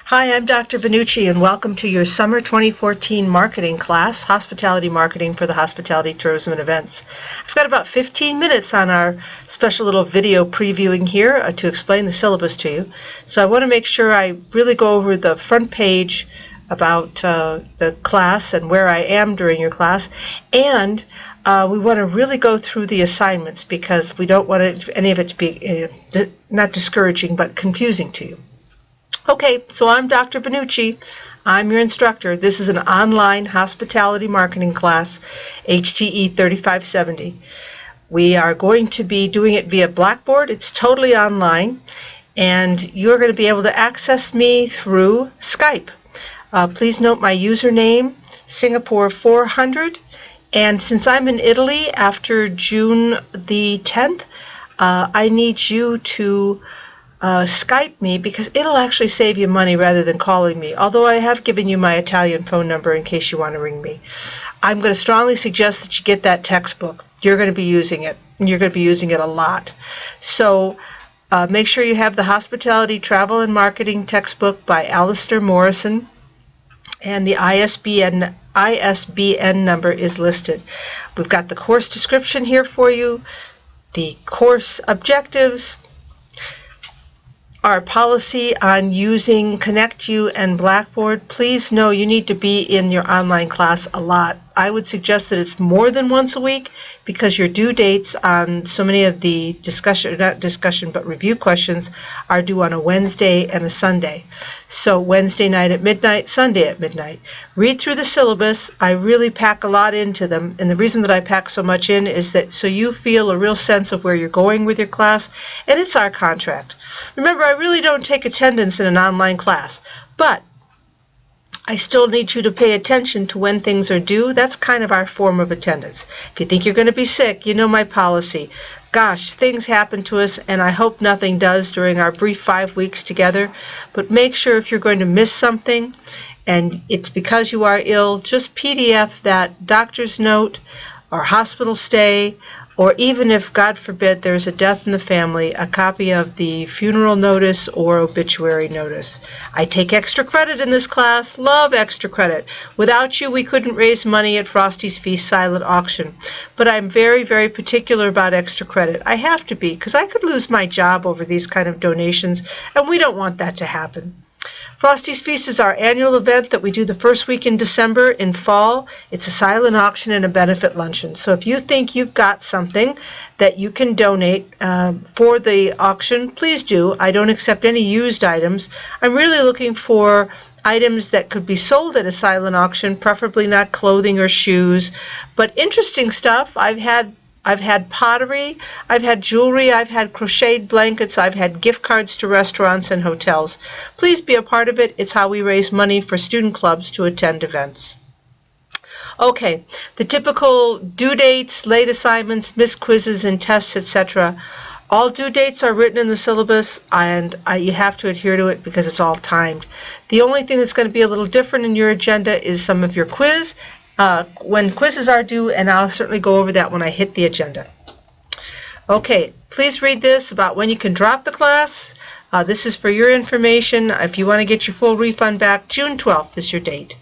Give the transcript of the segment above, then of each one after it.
Hi, I'm Dr. Vannucci, and welcome to your Summer 2014 marketing class, Hospitality Marketing for the Hospitality, Tourism, and Events. I've got about 15 minutes on our special little video previewing here to explain the syllabus to you. So I want to make sure I really go over the front page about the class and where I am during your class, and we want to really go through the assignments because we don't want any of it to be not discouraging but confusing to you. Okay, so I'm Dr. Vannucci. I'm your instructor. This is an online hospitality marketing class, HTE3570. We are going to be doing it via Blackboard. It's totally online, and you're going to be able to access me through Skype. Please note my username, Singapore 400, and since I'm in Italy after June the 10th, I need you to Skype me because it'll actually save you money rather than calling me, although I have given you my Italian phone number in case you want to ring me. I'm going to strongly suggest that you get that textbook. You're going to be using it, and you're going to be using it a lot. So make sure you have the Hospitality Travel and Marketing textbook by Alistair Morrison, and the ISBN number is listed. We've got the course description here for you, the course objectives, our policy on using ConnectU and Blackboard. Please know you need to be in your online class a lot. I would suggest that it's more than once a week because your due dates on so many of the review questions are due on a Wednesday and a Sunday. So Wednesday night at midnight, Sunday at midnight. Read through the syllabus. I really pack a lot into them, and the reason that I pack so much in is that so you feel a real sense of where you're going with your class, and it's our contract. Remember, I really don't take attendance in an online class, but I still need you to pay attention to when things are due. That's kind of our form of attendance. If you think you're going to be sick, you know my policy. Gosh, things happen to us, and I hope nothing does during our brief 5 weeks together. But make sure if you're going to miss something, and it's because you are ill, just PDF that doctor's note or hospital stay, or even if, God forbid, there's a death in the family, a copy of the funeral notice or obituary notice. I take extra credit in this class. Love extra credit. Without you, we couldn't raise money at Frosty's Feast silent auction. But I'm very, very particular about extra credit. I have to be, because I could lose my job over these kind of donations, and we don't want that to happen. Frosty's Feast is our annual event that we do the first week in December in fall. It's a silent auction and a benefit luncheon. So if you think you've got something that you can donate for the auction, please do. I don't accept any used items. I'm really looking for items that could be sold at a silent auction, preferably not clothing or shoes, but interesting stuff. I've had pottery, I've had jewelry, I've had crocheted blankets, I've had gift cards to restaurants and hotels. Please be a part of it. It's how we raise money for student clubs to attend events. Okay, the typical due dates, late assignments, missed quizzes and tests, etc. All due dates are written in the syllabus, and you have to adhere to it because it's all timed. The only thing that's going to be a little different in your agenda is some of your quiz. When quizzes are due, and I'll certainly go over that when I hit the agenda. Okay, please read this about when you can drop the class. This is for your information. If you want to get your full refund back, June 12th is your date.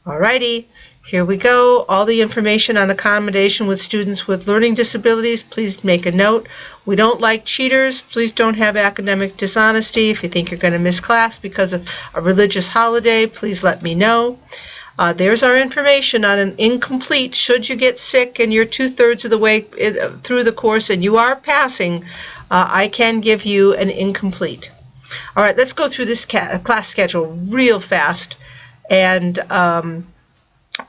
Alrighty, here we go. All the information on accommodation with students with learning disabilities, please make a note. We don't like cheaters. Please don't have academic dishonesty. If you think you're going to miss class because of a religious holiday, please let me know. There's our information on an incomplete. Should you get sick and you're 2/3 of the way through the course and you are passing, I can give you an incomplete. All right, let's go through this class schedule real fast. And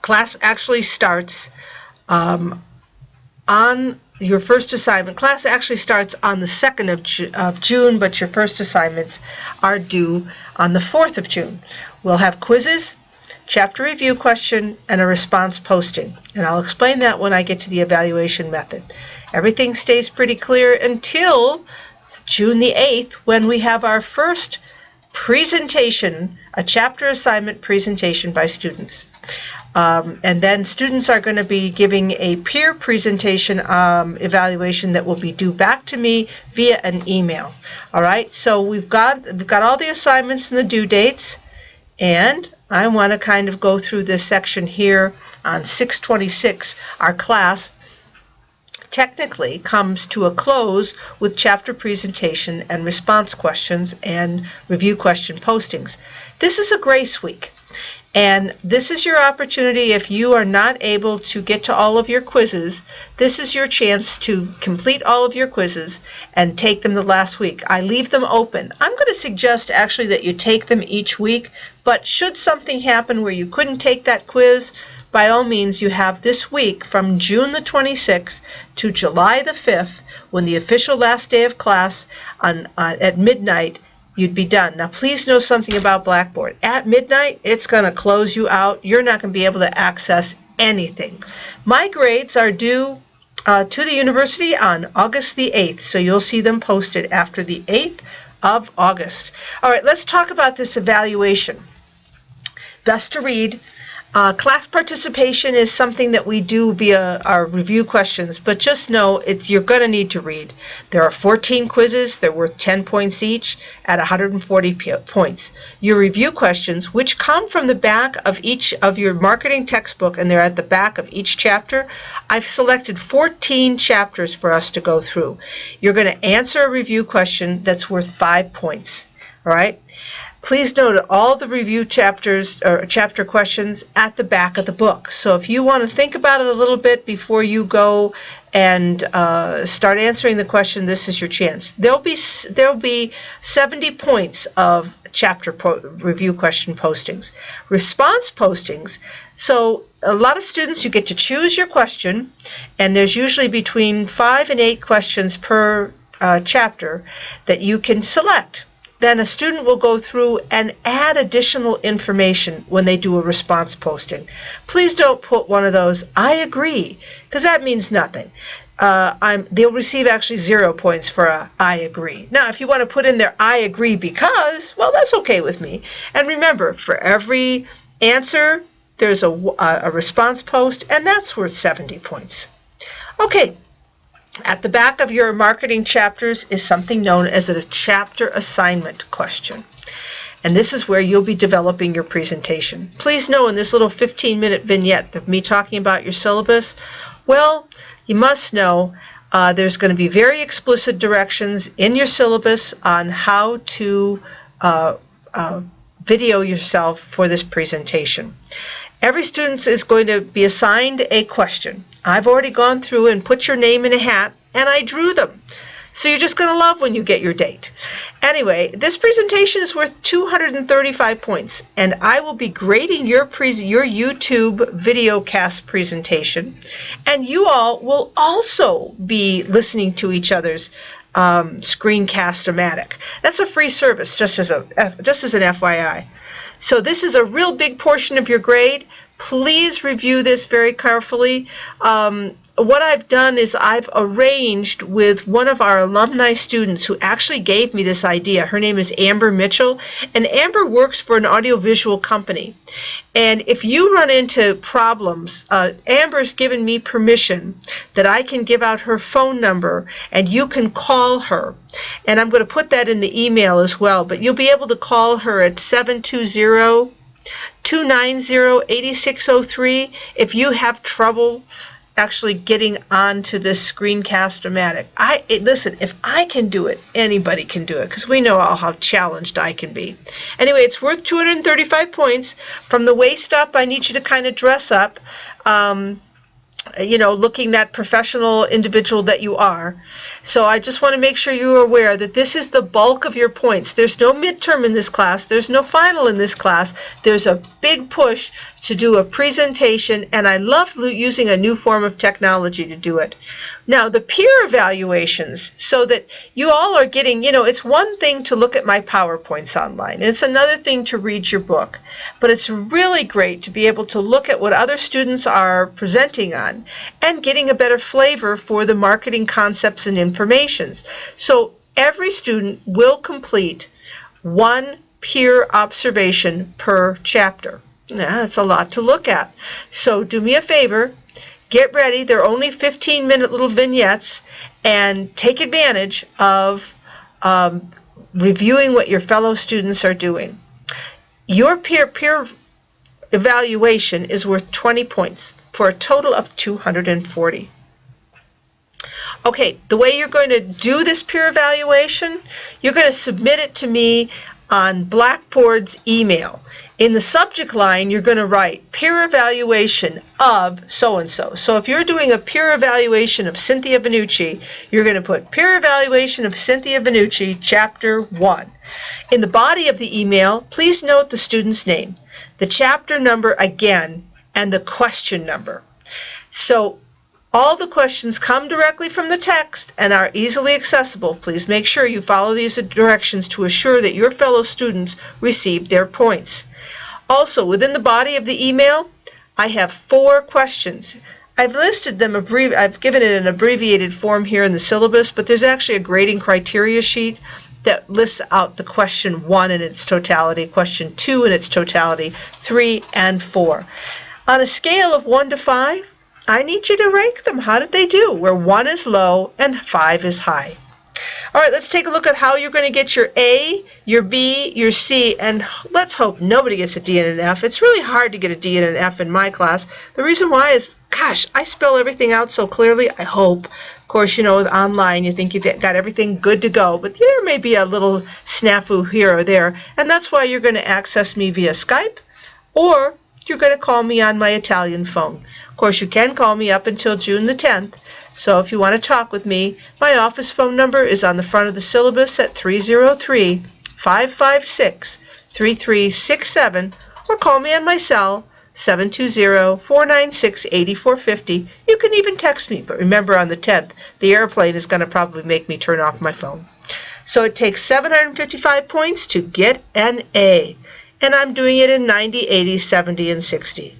class actually starts on your first assignment. Class actually starts on the 2nd of June, but your first assignments are due on the 4th of June. We'll have quizzes, chapter review question, and a response posting. And I'll explain that when I get to the evaluation method. Everything stays pretty clear until June the 8th when we have our first presentation, a chapter assignment presentation by students. And then students are going to be giving a peer presentation evaluation that will be due back to me via an email. All right, so we've got all the assignments and the due dates, and I want to kind of go through this section here on 626. Our class technically comes to a close with chapter presentation and response questions and review question postings. This is a grace week. And this is your opportunity. If you are not able to get to all of your quizzes, this is your chance to complete all of your quizzes and take them the last week. I leave them open. I'm going to suggest actually that you take them each week, but should something happen where you couldn't take that quiz, by all means, you have this week from June the 26th to July the 5th, when the official last day of class at midnight, you'd be done. Now, please know something about Blackboard. At midnight, it's going to close you out. You're not going to be able to access anything. My grades are due to the university on August the 8th, so you'll see them posted after the 8th of August. All right, let's talk about this evaluation. Best to read. Class participation is something that we do via our review questions, but just know you're going to need to read. There are 14 quizzes. They're worth 10 points each at 140 points. Your review questions, which come from the back of each of your marketing textbook, and they're at the back of each chapter, I've selected 14 chapters for us to go through. You're going to answer a review question that's worth 5 points. All right? Please note all the review chapters or chapter questions at the back of the book. So if you want to think about it a little bit before you go and start answering the question, this is your chance. There'll be 70 points of chapter review question postings. Response postings. So a lot of students, you get to choose your question, and there's usually between 5 and 8 questions per chapter that you can select. Then a student will go through and add additional information when they do a response posting. Please don't put one of those, I agree, because that means nothing. They'll receive actually 0 points for a I agree. Now, if you want to put in there, I agree because, well, that's okay with me. And remember, for every answer, there's a response post, and that's worth 70 points. Okay. At the back of your marketing chapters is something known as a chapter assignment question. And this is where you'll be developing your presentation. Please know in this little 15-minute vignette of me talking about your syllabus, well, you must know there's going to be very explicit directions in your syllabus on how to video yourself for this presentation. Every student is going to be assigned a question. I've already gone through and put your name in a hat, and I drew them. So you're just going to love when you get your date. Anyway, this presentation is worth 235 points, and I will be grading your YouTube video cast presentation, and you all will also be listening to each other's screencast-o-matic. That's a free service, just as an FYI. So this is a real big portion of your grade. Please review this very carefully. What I've done is I've arranged with one of our alumni students who actually gave me this idea. Her name is Amber Mitchell, and Amber works for an audiovisual company. And if you run into problems, Amber's given me permission that I can give out her phone number, and you can call her. And I'm going to put that in the email as well, but you'll be able to call her at 720-290-8603 if you have trouble actually getting onto this screencast-o-matic. Listen, if I can do it, anybody can do it, because we know all how challenged I can be. Anyway, it's worth 235 points. From the waist up, I need you to kind of dress up, looking that professional individual that you are. So I just want to make sure you are aware that this is the bulk of your points. There's no midterm in this class. There's no final in this class. There's a big push to do a presentation, and I love using a new form of technology to do it. Now, the peer evaluations, so that you all are getting, it's one thing to look at my PowerPoints online, and it's another thing to read your book, but it's really great to be able to look at what other students are presenting on and getting a better flavor for the marketing concepts and informations. So every student will complete one peer observation per chapter. Yeah, it's a lot to look at. So do me a favor, get ready. They're only 15-minute little vignettes, and take advantage of reviewing what your fellow students are doing. Your peer evaluation is worth 20 points for a total of 240. Okay, the way you're going to do this peer evaluation, you're going to submit it to me on Blackboard's email. In the subject line, you're going to write peer evaluation of so-and-so. So if you're doing a peer evaluation of Cynthia Vannucci, you're going to put peer evaluation of Cynthia Vannucci, Chapter 1. In the body of the email, please note the student's name, the chapter number again, and the question number. So all the questions come directly from the text and are easily accessible. Please make sure you follow these directions to assure that your fellow students receive their points. Also, within the body of the email, I have 4 questions. I've listed them, I've given it an abbreviated form here in the syllabus, but there's actually a grading criteria sheet that lists out the question 1 in its totality, question 2 in its totality, 3 and 4. On a scale of 1 to 5, I need you to rank them. How did they do? Where 1 is low and 5 is high. All right, let's take a look at how you're going to get your A, your B, your C, and let's hope nobody gets a D and an F. It's really hard to get a D and an F in my class. The reason why is, gosh, I spell everything out so clearly, I hope. Of course, you know, with online, you think you've got everything good to go, but there may be a little snafu here or there, and that's why you're going to access me via Skype, or you're going to call me on my Italian phone. Of course, you can call me up until June the 10th. So if you want to talk with me, my office phone number is on the front of the syllabus at 303-556-3367, or call me on my cell, 720-496-8450. You can even text me, but remember on the 10th, the airplane is going to probably make me turn off my phone. So it takes 755 points to get an A, and I'm doing it in 90, 80, 70, and 60.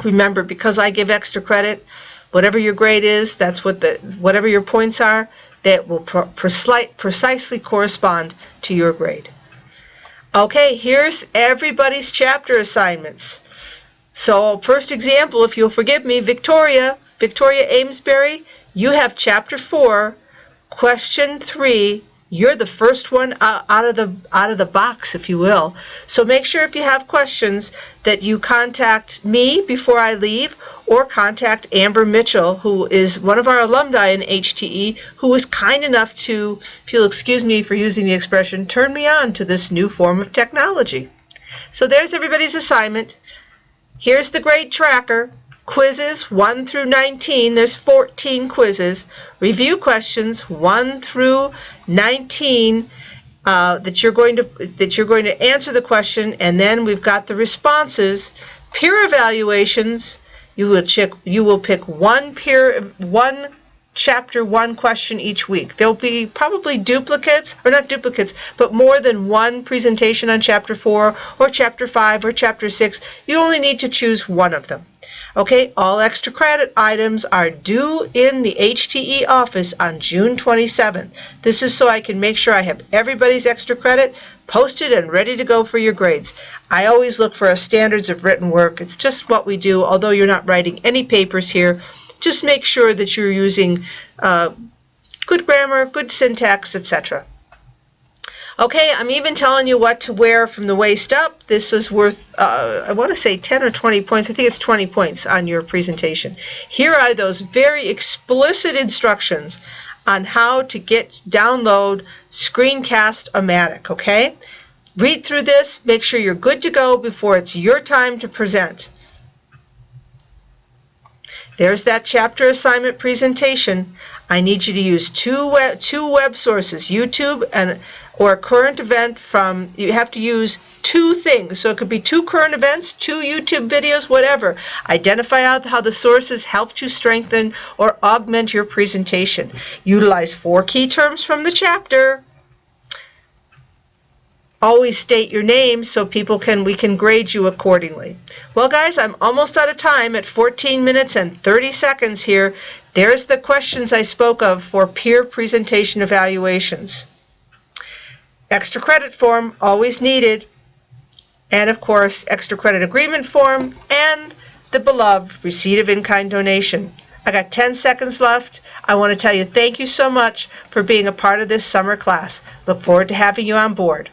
Remember, because I give extra credit, whatever your grade is, that's what whatever your points are, that will precisely correspond to your grade. Okay, here's everybody's chapter assignments. So first example, if you'll forgive me, Victoria Amesbury, you have Chapter 4, Question 3. You're the first one out of the box, if you will. So make sure if you have questions that you contact me before I leave, or contact Amber Mitchell, who is one of our alumni in HTE, who was kind enough to, if you'll excuse me for using the expression, turn me on to this new form of technology. So there's everybody's assignment. Here's the grade tracker. Quizzes 1 through 19, there's 14 quizzes. Review questions 1 through 19 that you're going to answer the question, and then we've got the responses. Peer evaluations, you will pick one chapter, one question each week. There'll be probably duplicates, or not duplicates, but more than one presentation on Chapter 4 or Chapter 5 or Chapter 6. You only need to choose one of them. Okay, all extra credit items are due in the HTE office on June 27th. This is so I can make sure I have everybody's extra credit posted and ready to go for your grades. I always look for a standards of written work. It's just what we do, although you're not writing any papers here. Just make sure that you're using good grammar, good syntax, etc. Okay, I'm even telling you what to wear from the waist up. This is worth, I want to say 10 or 20 points. I think it's 20 points on your presentation. Here are those very explicit instructions on how to download Screencast-O-Matic, okay? Read through this, make sure you're good to go before it's your time to present. There's that chapter assignment presentation. I need you to use two web sources, YouTube or a current event from, you have to use 2 things. So it could be 2 current events, 2 YouTube videos, whatever. Identify out how the sources helped you strengthen or augment your presentation. Utilize 4 key terms from the chapter. Always state your name so we can grade you accordingly. Well, guys, I'm almost out of time at 14 minutes and 30 seconds here. There's the questions I spoke of for peer presentation evaluations. Extra credit form, always needed. and of course, extra credit agreement form, and the beloved receipt of in-kind donation. I got 10 seconds left. I want to tell you thank you so much for being a part of this summer class. Look forward to having you on board.